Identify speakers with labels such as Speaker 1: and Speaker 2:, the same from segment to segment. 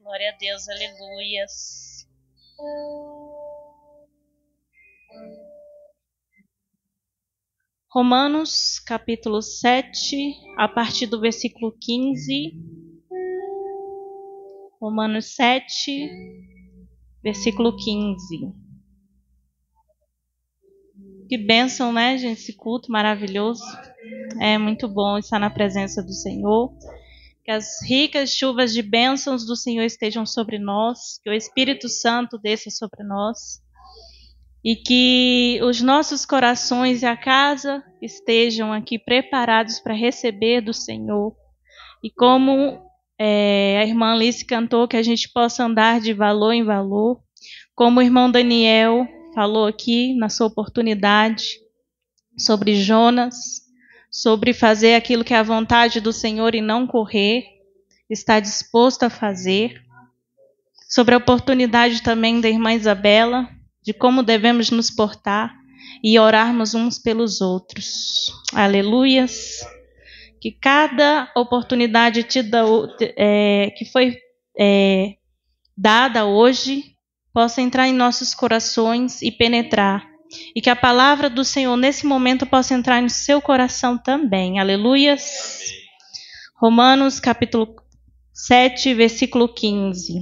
Speaker 1: Glória a Deus, aleluias. Romanos, capítulo 7, a partir do versículo 15. Romanos 7, versículo 15. Que bênção, né, gente? Esse culto maravilhoso. É muito bom estar na presença do Senhor. Que as ricas chuvas de bênçãos do Senhor estejam sobre nós. Que o Espírito Santo desça sobre nós. E que os nossos corações e a casa estejam aqui preparados para receber do Senhor. E como a irmã Alice cantou, que a gente possa andar de valor em valor. Como o irmão Daniel falou aqui na sua oportunidade sobre Jonas, sobre fazer aquilo que é a vontade do Senhor e não correr, estar disposto a fazer. Sobre a oportunidade também da irmã Isabela, de como devemos nos portar e orarmos uns pelos outros. Aleluias. Que cada oportunidade que foi dada hoje possa entrar em nossos corações e penetrar. E que a palavra do Senhor nesse momento possa entrar no seu coração também. Aleluias. Romanos capítulo 7, versículo 15.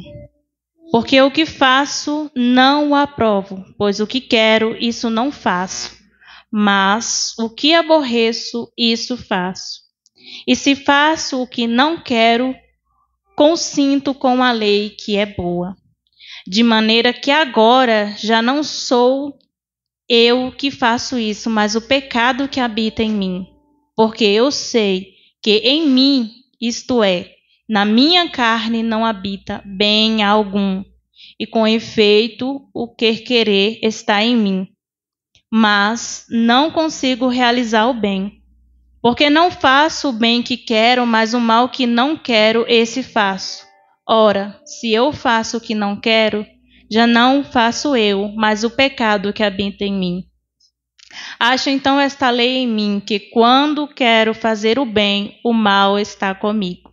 Speaker 1: Porque o que faço não o aprovo, pois o que quero, isso não faço. Mas o que aborreço, isso faço. E se faço o que não quero, consinto com a lei que é boa. De maneira que agora já não sou eu que faço isso, mas o pecado que habita em mim. Porque eu sei que em mim, isto é, na minha carne não habita bem algum. E com efeito, o querer está em mim. Mas não consigo realizar o bem. Porque não faço o bem que quero, mas o mal que não quero, esse faço. Ora, se eu faço o que não quero, já não faço eu, mas o pecado que habita em mim. Acho então esta lei em mim, que quando quero fazer o bem, o mal está comigo.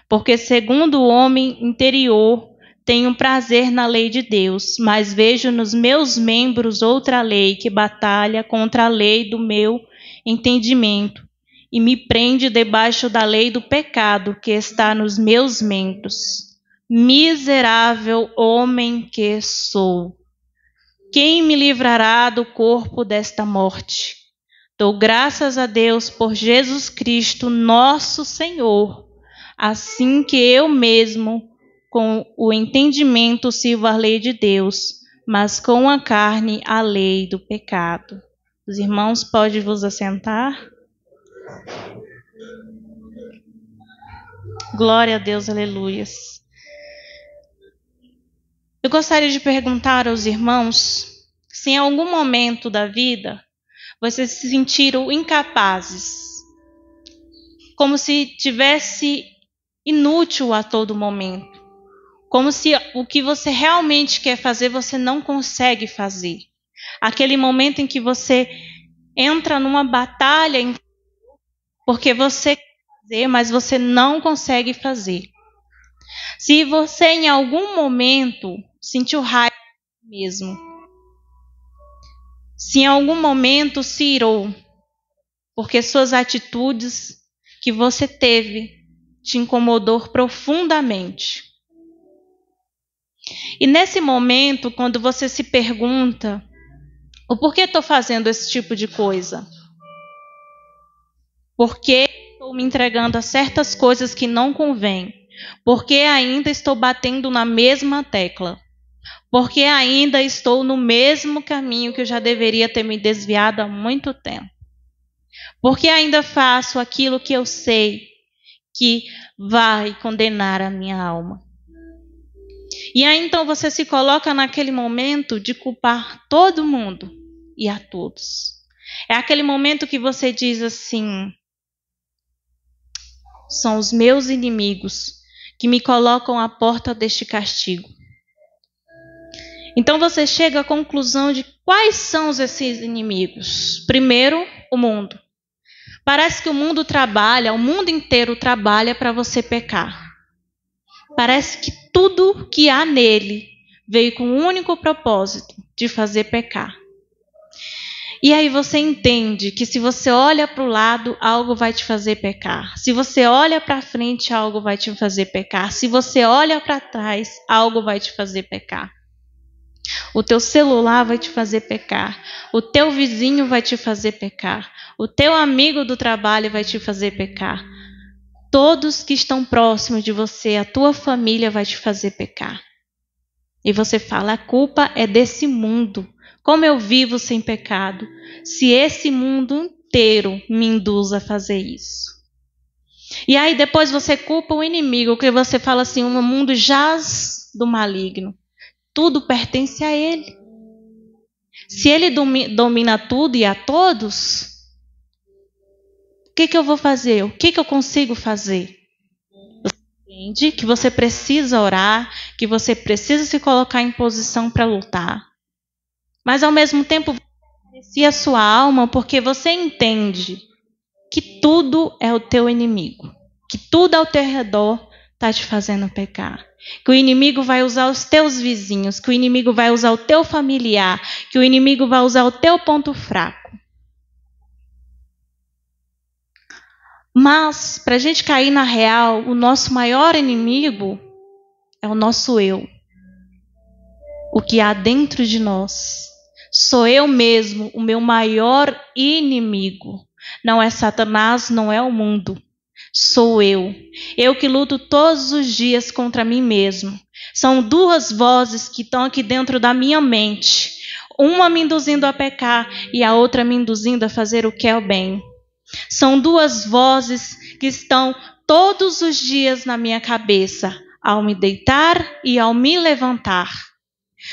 Speaker 1: Porque segundo o homem interior, tenho prazer na lei de Deus, mas vejo nos meus membros outra lei que batalha contra a lei do meu entendimento e me prende debaixo da lei do pecado que está nos meus membros. Miserável homem que sou! Quem me livrará do corpo desta morte? Dou graças a Deus por Jesus Cristo, nosso Senhor, assim que eu mesmo, com o entendimento, sirvo a lei de Deus, mas com a carne, a lei do pecado. Os irmãos, podem vos assentar? Glória a Deus, aleluias. Eu gostaria de perguntar aos irmãos se em algum momento da vida vocês se sentiram incapazes, como se tivesse inútil a todo momento, como se o que você realmente quer fazer você não consegue fazer. Aquele momento em que você entra numa batalha porque você quer fazer, mas você não consegue fazer. Se você em algum momento sentiu raiva mesmo, se em algum momento se irou, porque suas atitudes que você teve te incomodou profundamente. E nesse momento, quando você se pergunta, o porquê estou fazendo esse tipo de coisa? Por que estou me entregando a certas coisas que não convêm? Por que ainda estou batendo na mesma tecla? Porque ainda estou no mesmo caminho que eu já deveria ter me desviado há muito tempo. Porque ainda faço aquilo que eu sei que vai condenar a minha alma. E aí então você se coloca naquele momento de culpar todo mundo e a todos. É aquele momento que você diz assim: são os meus inimigos que me colocam à porta deste castigo. Então você chega à conclusão de quais são esses inimigos. Primeiro, o mundo. Parece que o mundo inteiro trabalha para você pecar. Parece que tudo que há nele veio com o único propósito de fazer pecar. E aí você entende que se você olha para o lado, algo vai te fazer pecar. Se você olha para frente, algo vai te fazer pecar. Se você olha para trás, algo vai te fazer pecar. O teu celular vai te fazer pecar. O teu vizinho vai te fazer pecar. O teu amigo do trabalho vai te fazer pecar. Todos que estão próximos de você, a tua família vai te fazer pecar. E você fala, a culpa é desse mundo. Como eu vivo sem pecado? Se esse mundo inteiro me induz a fazer isso. E aí depois você culpa o inimigo, que você fala assim, o mundo jaz do maligno. Tudo pertence a ele. Se ele domina tudo e a todos, o que eu vou fazer? O que eu consigo fazer? Você entende que você precisa orar, que você precisa se colocar em posição para lutar. Mas ao mesmo tempo, você a sua alma porque você entende que tudo é o teu inimigo. Que tudo ao teu redor está te fazendo pecar. Que o inimigo vai usar os teus vizinhos, que o inimigo vai usar o teu familiar, que o inimigo vai usar o teu ponto fraco. Mas, para a gente cair na real, o nosso maior inimigo é o nosso eu. O que há dentro de nós. Sou eu mesmo, o meu maior inimigo. Não é Satanás, não é o mundo. Sou eu. Eu que luto todos os dias contra mim mesmo. São duas vozes que estão aqui dentro da minha mente. Uma me induzindo a pecar e a outra me induzindo a fazer o que é o bem. São duas vozes que estão todos os dias na minha cabeça, ao me deitar e ao me levantar.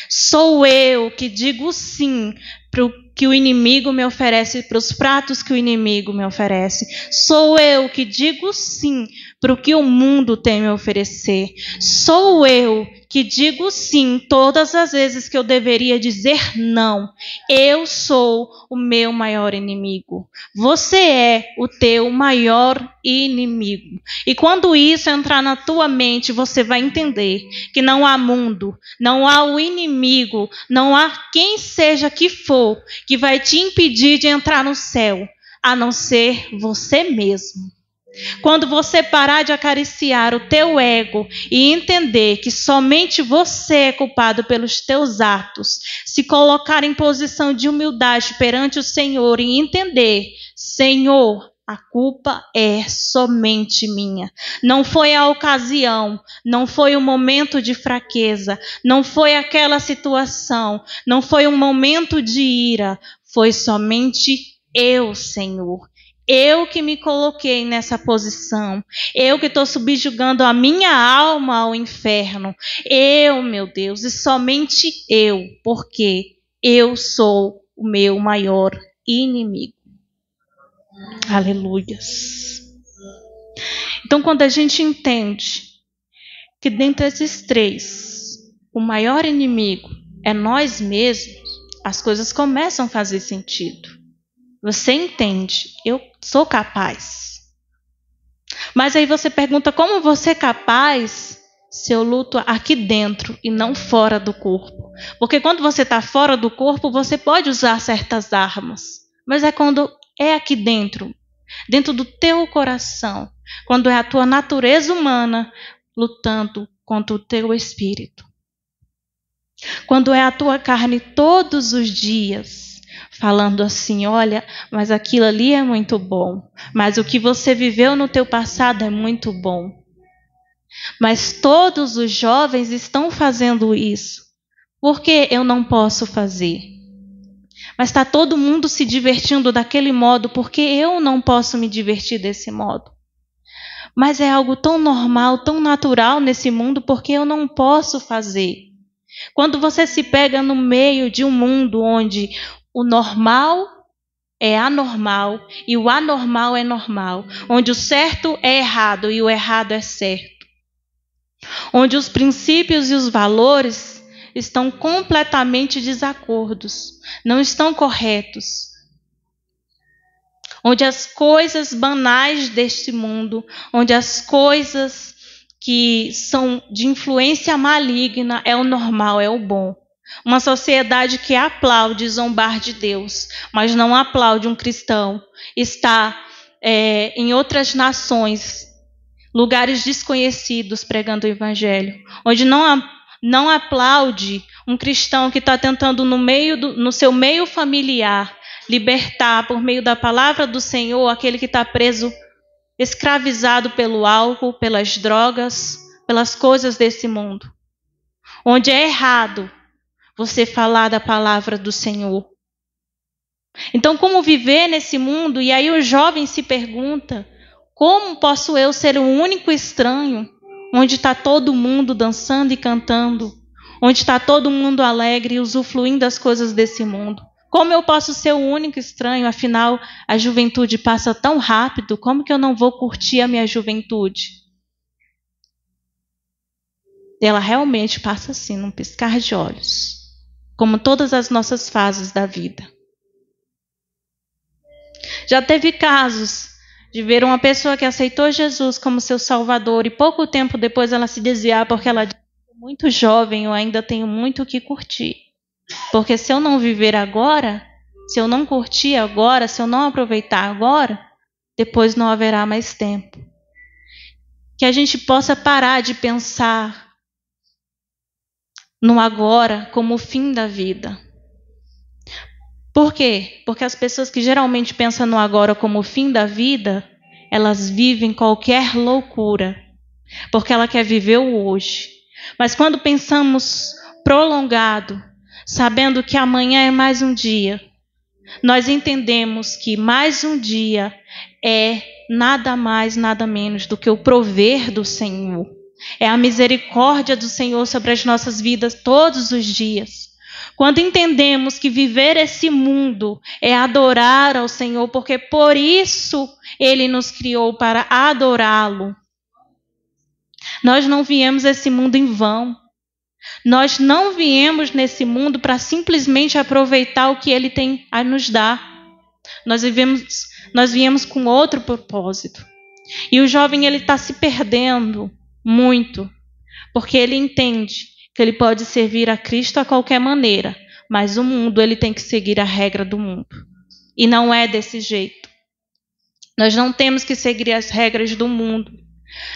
Speaker 1: Sou eu que digo sim para o que o inimigo me oferece, para os pratos que o inimigo me oferece. Sou eu que digo sim para o que o mundo tem a me oferecer. Sou eu que digo sim todas as vezes que eu deveria dizer não. Eu sou o meu maior inimigo. Você é o teu maior inimigo. E quando isso entrar na tua mente, você vai entender que não há mundo, não há o inimigo, não há quem seja que for que vai te impedir de entrar no céu, a não ser você mesmo. Quando você parar de acariciar o teu ego e entender que somente você é culpado pelos teus atos, se colocar em posição de humildade perante o Senhor e entender, Senhor, a culpa é somente minha. Não foi a ocasião, não foi o momento de fraqueza, não foi aquela situação, não foi um momento de ira, foi somente eu, Senhor. Eu que me coloquei nessa posição. Eu que estou subjugando a minha alma ao inferno. Eu, meu Deus, e somente eu, porque eu sou o meu maior inimigo. Aleluias. Então, quando a gente entende que dentre esses três, o maior inimigo é nós mesmos, as coisas começam a fazer sentido. Você entende, eu sou capaz. Mas aí você pergunta, como você é capaz se eu luto aqui dentro e não fora do corpo? Porque quando você está fora do corpo, você pode usar certas armas. Mas é quando é aqui dentro, dentro do teu coração, quando é a tua natureza humana lutando contra o teu espírito. Quando é a tua carne todos os dias falando assim, olha, mas aquilo ali é muito bom. Mas o que você viveu no teu passado é muito bom. Mas todos os jovens estão fazendo isso. Por que eu não posso fazer? Mas está todo mundo se divertindo daquele modo, porque eu não posso me divertir desse modo? Mas é algo tão normal, tão natural nesse mundo, porque eu não posso fazer. Quando você se pega no meio de um mundo onde o normal é anormal e o anormal é normal. Onde o certo é errado e o errado é certo. Onde os princípios e os valores estão completamente desacordos. Não estão corretos. Onde as coisas banais deste mundo, onde as coisas que são de influência maligna é o normal, é o bom. Uma sociedade que aplaude zombar de Deus, mas não aplaude um cristão, está em outras nações, lugares desconhecidos, pregando o evangelho, onde não aplaude um cristão que está tentando no seu meio familiar libertar por meio da palavra do Senhor aquele que está preso, escravizado pelo álcool, pelas drogas, pelas coisas desse mundo. Onde é errado você falar da palavra do Senhor. Então, como viver nesse mundo? E aí o jovem se pergunta, como posso eu ser o único estranho, onde está todo mundo dançando e cantando, onde está todo mundo alegre e usufruindo das coisas desse mundo? Como eu posso ser o único estranho? Afinal, a juventude passa tão rápido, como que eu não vou curtir a minha juventude? Ela realmente passa assim, num piscar de olhos, como todas as nossas fases da vida. Já teve casos de ver uma pessoa que aceitou Jesus como seu Salvador e pouco tempo depois ela se desviar porque ela disse, muito jovem, eu ainda tenho muito o que curtir. Porque se eu não viver agora, se eu não curtir agora, se eu não aproveitar agora, depois não haverá mais tempo. Que a gente possa parar de pensar no agora como o fim da vida. Por quê? Porque as pessoas que geralmente pensam no agora como o fim da vida, elas vivem qualquer loucura, porque ela quer viver o hoje. Mas quando pensamos prolongado, sabendo que amanhã é mais um dia, nós entendemos que mais um dia é nada mais, nada menos do que o prover do Senhor. É a misericórdia do Senhor sobre as nossas vidas todos os dias. Quando entendemos que viver esse mundo é adorar ao Senhor, porque por isso Ele nos criou para adorá-lo. Nós não viemos a esse mundo em vão. Nós não viemos nesse mundo para simplesmente aproveitar o que Ele tem a nos dar. Nós viemos com outro propósito. E o jovem ele está se perdendo muito, porque ele entende que ele pode servir a Cristo a qualquer maneira, mas o mundo ele tem que seguir a regra do mundo. E não é desse jeito. Nós não temos que seguir as regras do mundo.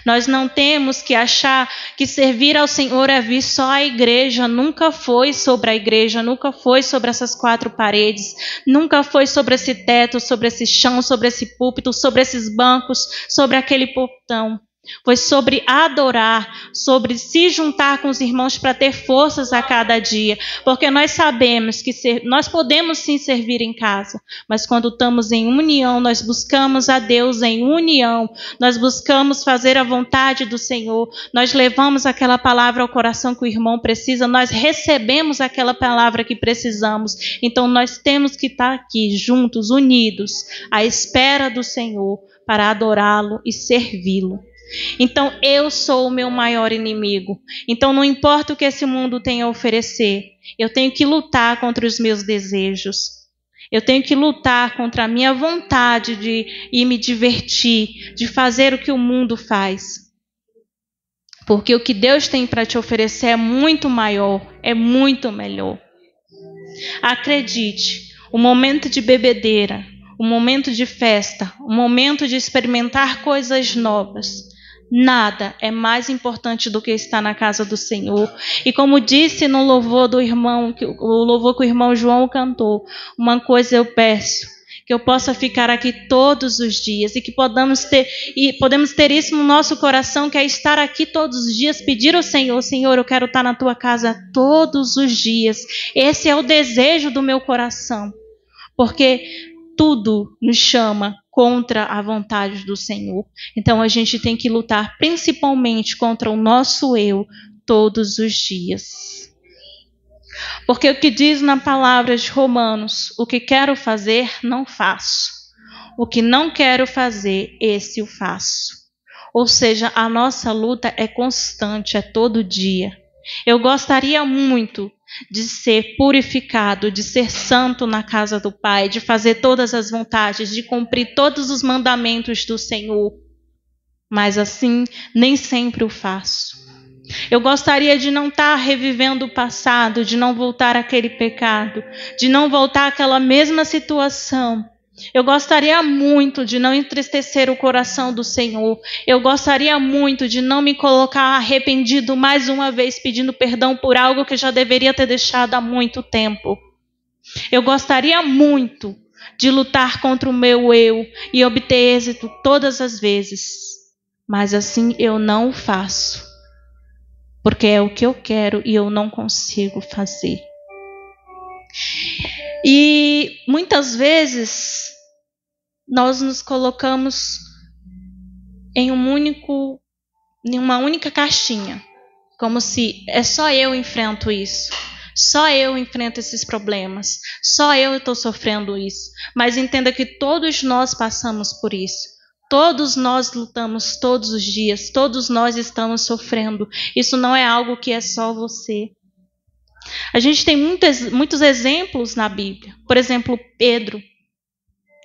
Speaker 1: Nós não temos que achar que servir ao Senhor é vir só à igreja. Nunca foi sobre a igreja, nunca foi sobre essas quatro paredes, nunca foi sobre esse teto, sobre esse chão, sobre esse púlpito, sobre esses bancos, sobre aquele portão. Foi sobre adorar, sobre se juntar com os irmãos para ter forças a cada dia. Porque nós sabemos que nós podemos sim servir em casa, mas quando estamos em união, nós buscamos a Deus em união, nós buscamos fazer a vontade do Senhor, nós levamos aquela palavra ao coração que o irmão precisa, nós recebemos aquela palavra que precisamos. Então nós temos que estar aqui juntos, unidos, à espera do Senhor, para adorá-lo e servi-lo. Então eu sou o meu maior inimigo. Então não importa o que esse mundo tem a oferecer, eu tenho que lutar contra os meus desejos. Eu tenho que lutar contra a minha vontade de ir me divertir, de fazer o que o mundo faz. Porque o que Deus tem para te oferecer é muito maior, é muito melhor. Acredite, o momento de bebedeira, o momento de festa, o momento de experimentar coisas novas, nada é mais importante do que estar na casa do Senhor. E como disse no louvor do irmão, o louvor que o irmão João cantou, uma coisa eu peço, que eu possa ficar aqui todos os dias e que podemos ter isso no nosso coração, que é estar aqui todos os dias, pedir ao Senhor, Senhor, eu quero estar na tua casa todos os dias. Esse é o desejo do meu coração, porque tudo nos chama contra a vontade do Senhor. Então a gente tem que lutar principalmente contra o nosso eu todos os dias. Porque o que diz na palavra de Romanos, o que quero fazer, não faço. O que não quero fazer, esse eu faço. Ou seja, a nossa luta é constante, é todo dia. Eu gostaria muito de ser purificado, de ser santo na casa do Pai, de fazer todas as vontades, de cumprir todos os mandamentos do Senhor. mas assim nem sempre o faço. Eu gostaria de não estar revivendo o passado, de não voltar àquele pecado, de não voltar àquela mesma situação. Eu gostaria muito de não entristecer o coração do Senhor. Eu gostaria muito de não me colocar arrependido mais uma vez, pedindo perdão por algo que já deveria ter deixado há muito tempo. Eu gostaria muito de lutar contra o meu eu e obter êxito todas as vezes. Mas assim eu não o faço. Porque é o que eu quero e eu não consigo fazer. E muitas vezes nós nos colocamos em uma única caixinha. Como se é só eu enfrento isso. Só eu enfrento esses problemas. Só eu estou sofrendo isso. Mas entenda que todos nós passamos por isso. Todos nós lutamos todos os dias. Todos nós estamos sofrendo. Isso não é algo que é só você. A gente tem muitos exemplos na Bíblia. Por exemplo, Pedro.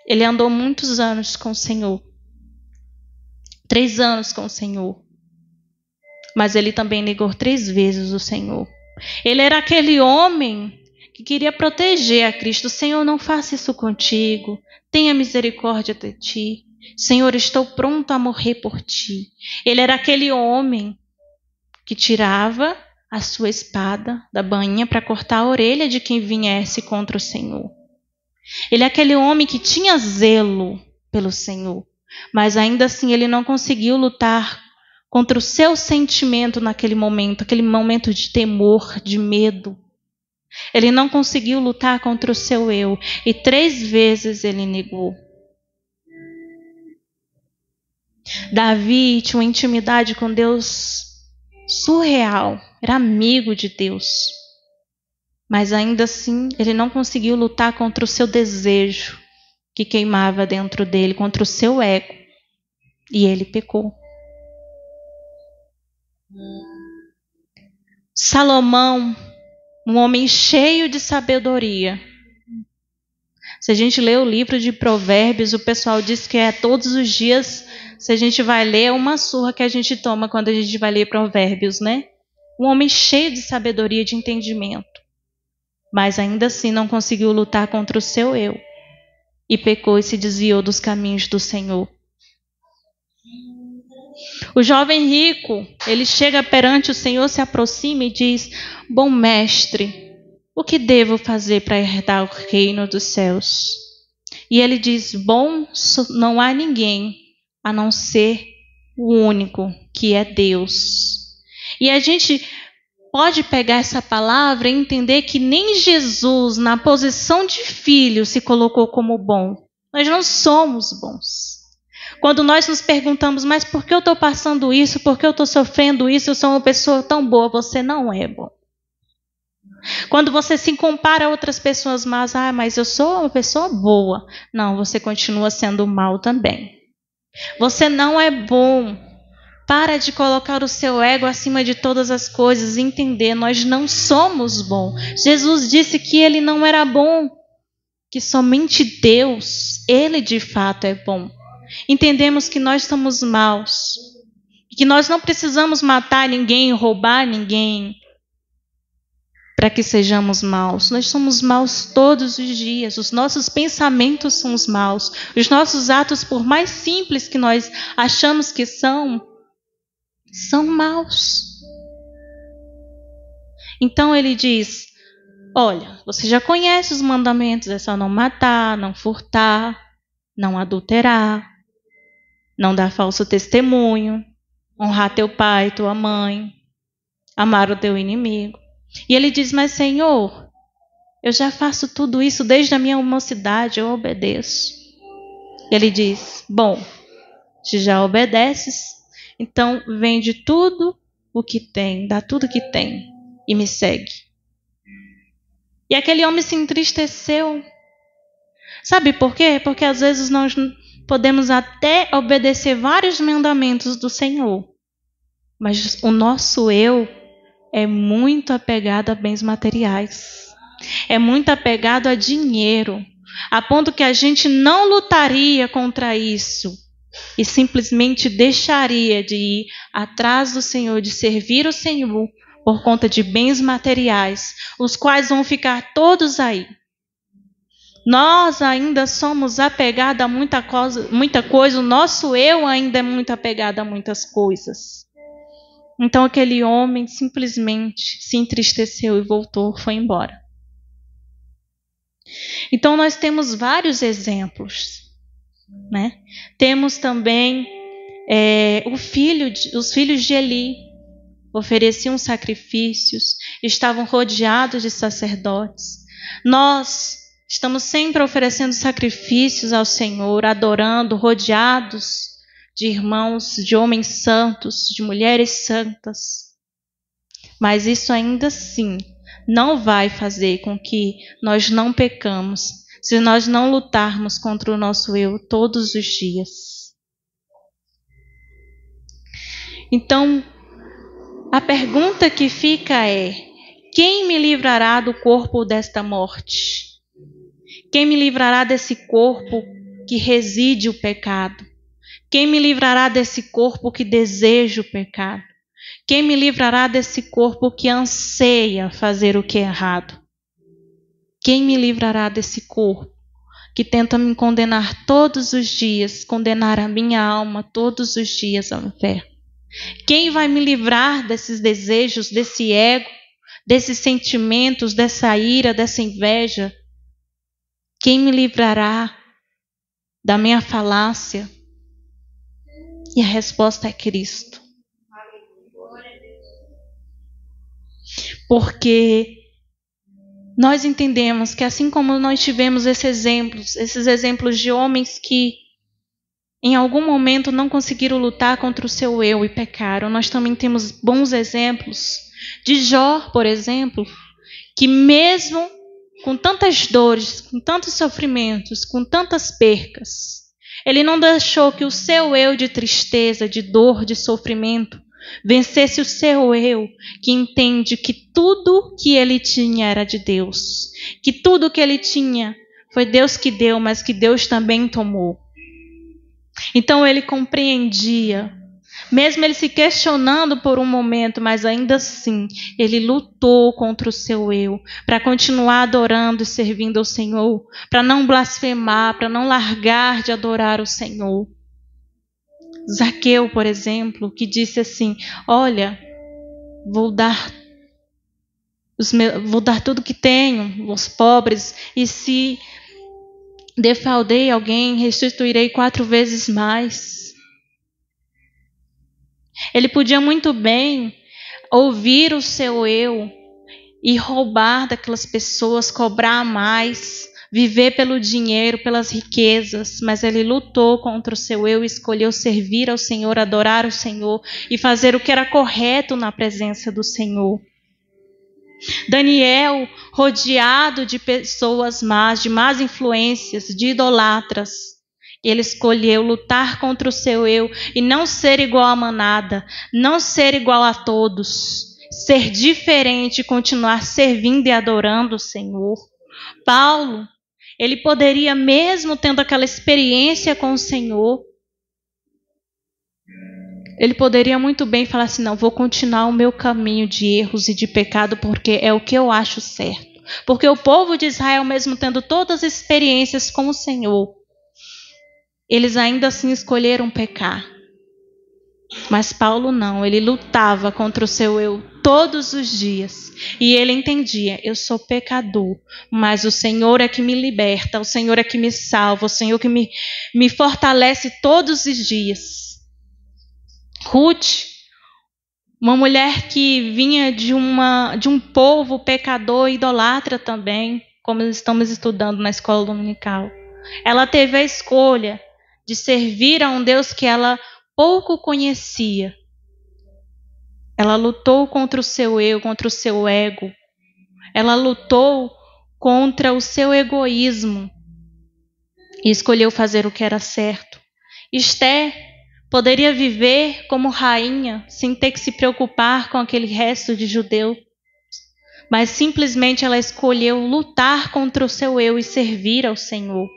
Speaker 1: Ele andou muitos anos com o Senhor. 3 anos com o Senhor. Mas ele também negou 3 vezes o Senhor. Ele era aquele homem que queria proteger a Cristo. Senhor, não faça isso contigo. Tenha misericórdia de ti. Senhor, estou pronto a morrer por ti. Ele era aquele homem que tirava a sua espada da bainha para cortar a orelha de quem viesse contra o Senhor. Ele é aquele homem que tinha zelo pelo Senhor, mas ainda assim ele não conseguiu lutar contra o seu sentimento naquele momento, aquele momento de temor, de medo. Ele não conseguiu lutar contra o seu eu e 3 vezes ele negou. Davi tinha uma intimidade com Deus surreal, era amigo de Deus. Mas ainda assim, ele não conseguiu lutar contra o seu desejo que queimava dentro dele, contra o seu ego. E ele pecou. Salomão, um homem cheio de sabedoria. Se a gente lê o livro de Provérbios, o pessoal diz que é todos os dias, se a gente vai ler, é uma surra que a gente toma quando a gente vai ler Provérbios, né? Um homem cheio de sabedoria, de entendimento. Mas ainda assim não conseguiu lutar contra o seu eu. E pecou e se desviou dos caminhos do Senhor. O jovem rico, ele chega perante o Senhor, se aproxima e diz: bom mestre, o que devo fazer para herdar o reino dos céus? E ele diz: bom, não há ninguém a não ser o único, que é Deus. E a gente pode pegar essa palavra e entender que nem Jesus, na posição de filho, se colocou como bom. Nós não somos bons. Quando nós nos perguntamos, mas por que eu estou passando isso? Por que eu estou sofrendo isso? Eu sou uma pessoa tão boa. Você não é bom. Quando você se compara a outras pessoas más, mas eu sou uma pessoa boa. Não, você continua sendo mal também. Você não é bom. Para de colocar o seu ego acima de todas as coisas e entender, nós não somos bons. Jesus disse que ele não era bom, que somente Deus, ele de fato é bom. Entendemos que nós somos maus, que nós não precisamos matar ninguém, roubar ninguém, para que sejamos maus. Nós somos maus todos os dias, os nossos pensamentos são os maus, os nossos atos, por mais simples que nós achamos que são maus. Então ele diz: olha, você já conhece os mandamentos, é só não matar, não furtar, não adulterar, não dar falso testemunho, honrar teu pai e tua mãe, amar o teu inimigo. E ele diz: mas Senhor, eu já faço tudo isso desde a minha mocidade, eu obedeço. Ele diz: bom, se já obedeces, então vende tudo o que tem, dá tudo que tem e me segue. E aquele homem se entristeceu. Sabe por quê? Porque às vezes nós podemos até obedecer vários mandamentos do Senhor, mas o nosso eu é muito apegado a bens materiais. É muito apegado a dinheiro, a ponto que a gente não lutaria contra isso. e simplesmente deixaria de ir atrás do Senhor, de servir o Senhor por conta de bens materiais, os quais vão ficar todos aí. Nós ainda somos apegados a muita coisa, o nosso eu ainda é muito apegado a muitas coisas. Então aquele homem simplesmente se entristeceu e voltou, foi embora. Então nós temos vários exemplos, né? Temos também os filhos de Eli ofereciam sacrifícios, estavam rodeados de sacerdotes. Nós estamos sempre oferecendo sacrifícios ao Senhor, adorando, rodeados de irmãos, de homens santos, de mulheres santas. Mas isso ainda assim não vai fazer com que nós não pecamos, se nós não lutarmos contra o nosso eu todos os dias. Então, a pergunta que fica é: quem me livrará do corpo desta morte? Quem me livrará desse corpo que reside o pecado? Quem me livrará desse corpo que deseja o pecado? Quem me livrará desse corpo que anseia fazer o que é errado? Quem me livrará desse corpo que tenta me condenar todos os dias, condenar a minha alma todos os dias ao inferno? Quem vai me livrar desses desejos, desse ego, desses sentimentos, dessa ira, dessa inveja? Quem me livrará da minha falácia? E a resposta é Cristo. Porque nós entendemos que assim como nós tivemos esses exemplos de homens que em algum momento não conseguiram lutar contra o seu eu e pecaram, nós também temos bons exemplos de Jó, por exemplo, que mesmo com tantas dores, com tantos sofrimentos, com tantas percas, ele não deixou que o seu eu de tristeza, de dor, de sofrimento vencesse o seu eu, que entende que tudo que ele tinha era de Deus, que tudo que ele tinha foi Deus que deu, mas que Deus também tomou. Então ele compreendia, mesmo ele se questionando por um momento, mas ainda assim ele lutou contra o seu eu, para continuar adorando e servindo ao Senhor, para não blasfemar, para não largar de adorar o Senhor. Zaqueu, por exemplo, que disse assim: olha, vou dar tudo que tenho aos pobres, e se defraudei alguém, restituirei 4 vezes mais. Ele podia muito bem ouvir o seu eu e roubar daquelas pessoas, cobrar mais, viver pelo dinheiro, pelas riquezas, mas ele lutou contra o seu eu e escolheu servir ao Senhor, adorar o Senhor e fazer o que era correto na presença do Senhor. Daniel, rodeado de pessoas más, de más influências, de idolatras, ele escolheu lutar contra o seu eu e não ser igual a manada, não ser igual a todos, ser diferente e continuar servindo e adorando o Senhor. Paulo, ele poderia, mesmo tendo aquela experiência com o Senhor, ele poderia muito bem falar assim: não, vou continuar o meu caminho de erros e de pecado porque é o que eu acho certo. Porque o povo de Israel, mesmo tendo todas as experiências com o Senhor, eles ainda assim escolheram pecar. Mas Paulo não, ele lutava contra o seu eu todos os dias. E ele entendia: eu sou pecador, mas o Senhor é que me liberta, o Senhor é que me salva, o Senhor que me fortalece todos os dias. Ruth, uma mulher que vinha de um povo pecador e idolatra também, como estamos estudando na escola dominical. Ela teve a escolha de servir a um Deus que ela pouco conhecia. Ela lutou contra o seu eu, contra o seu ego. Ela lutou contra o seu egoísmo e escolheu fazer o que era certo. Esther poderia viver como rainha sem ter que se preocupar com aquele resto de judeu, mas simplesmente ela escolheu lutar contra o seu eu e servir ao Senhor.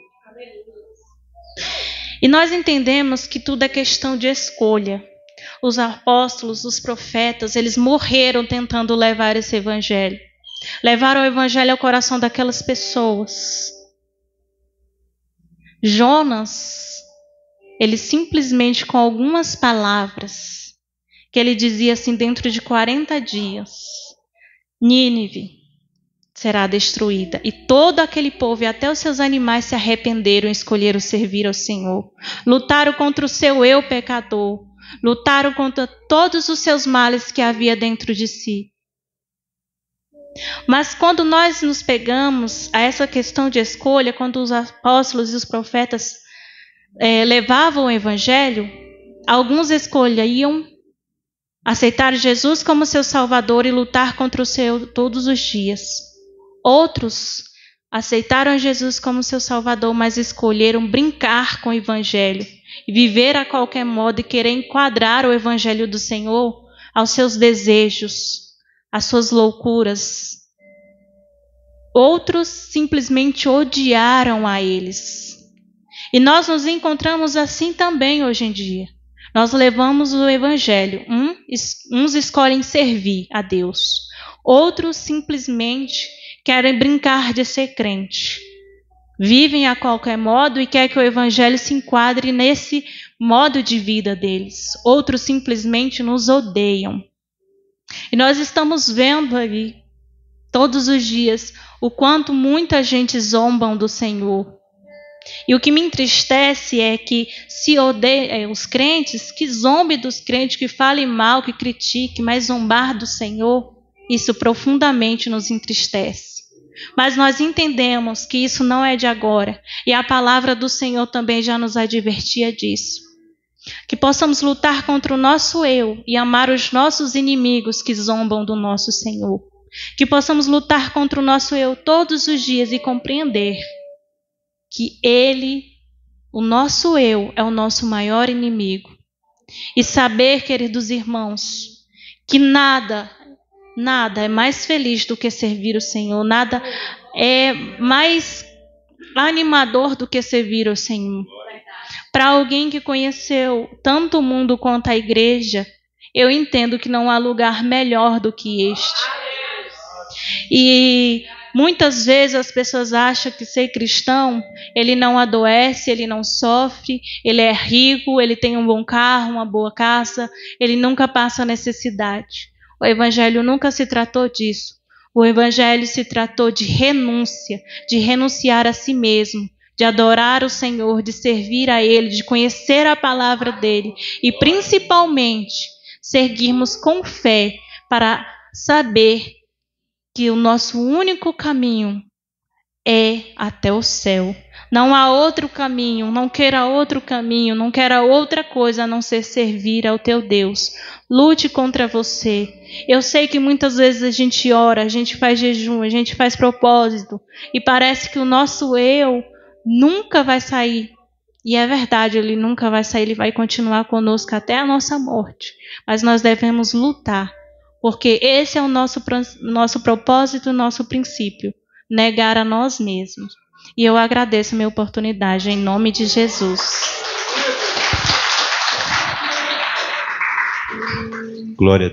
Speaker 1: E nós entendemos que tudo é questão de escolha. Os apóstolos, os profetas, eles morreram tentando levar esse evangelho. Levaram o evangelho ao coração daquelas pessoas. Jonas, ele simplesmente com algumas palavras, que ele dizia assim, dentro de 40 dias, Nínive será destruída. E todo aquele povo e até os seus animais se arrependeram e escolheram servir ao Senhor. Lutaram contra o seu eu pecador. Lutaram contra todos os seus males que havia dentro de si. Mas quando nós nos pegamos a essa questão de escolha, quando os apóstolos e os profetas levavam o evangelho, alguns escolhiam aceitar Jesus como seu Salvador e lutar contra o seu todos os dias. Outros aceitaram Jesus como seu Salvador, mas escolheram brincar com o evangelho e viver a qualquer modo e querer enquadrar o evangelho do Senhor aos seus desejos, às suas loucuras. Outros simplesmente odiaram a eles. E nós nos encontramos assim também hoje em dia. Nós levamos o evangelho. Uns escolhem servir a Deus. Outros simplesmente querem brincar de ser crente. Vivem a qualquer modo e querem que o evangelho se enquadre nesse modo de vida deles. Outros simplesmente nos odeiam. E nós estamos vendo ali, todos os dias, o quanto muita gente zombam do Senhor. E o que me entristece é que se odeia os crentes, que zombem dos crentes, que falem mal, que critiquem, mas zombar do Senhor, isso profundamente nos entristece. Mas nós entendemos que isso não é de agora. E a palavra do Senhor também já nos advertia disso. Que possamos lutar contra o nosso eu e amar os nossos inimigos que zombam do nosso Senhor. Que possamos lutar contra o nosso eu todos os dias e compreender que ele, o nosso eu, é o nosso maior inimigo. E saber, queridos irmãos, que nada é mais feliz do que servir o Senhor. Nada é mais animador do que servir o Senhor. Para alguém que conheceu tanto o mundo quanto a igreja, eu entendo que não há lugar melhor do que este. E muitas vezes as pessoas acham que ser cristão, ele não adoece, ele não sofre, ele é rico, ele tem um bom carro, uma boa casa, ele nunca passa necessidade. O evangelho nunca se tratou disso. O evangelho se tratou de renúncia, de renunciar a si mesmo, de adorar o Senhor, de servir a Ele, de conhecer a palavra dEle e principalmente seguirmos com fé para saber que o nosso único caminho é até o céu. Não há outro caminho, não queira outro caminho, não queira outra coisa a não ser servir ao teu Deus. Lute contra você. Eu sei que muitas vezes a gente ora, a gente faz jejum, a gente faz propósito e parece que o nosso eu nunca vai sair. E é verdade, ele nunca vai sair, ele vai continuar conosco até a nossa morte. Mas nós devemos lutar, porque esse é o nosso propósito, o nosso princípio. Negar a nós mesmos. E eu agradeço a minha oportunidade, em nome de Jesus.
Speaker 2: Glória a Deus.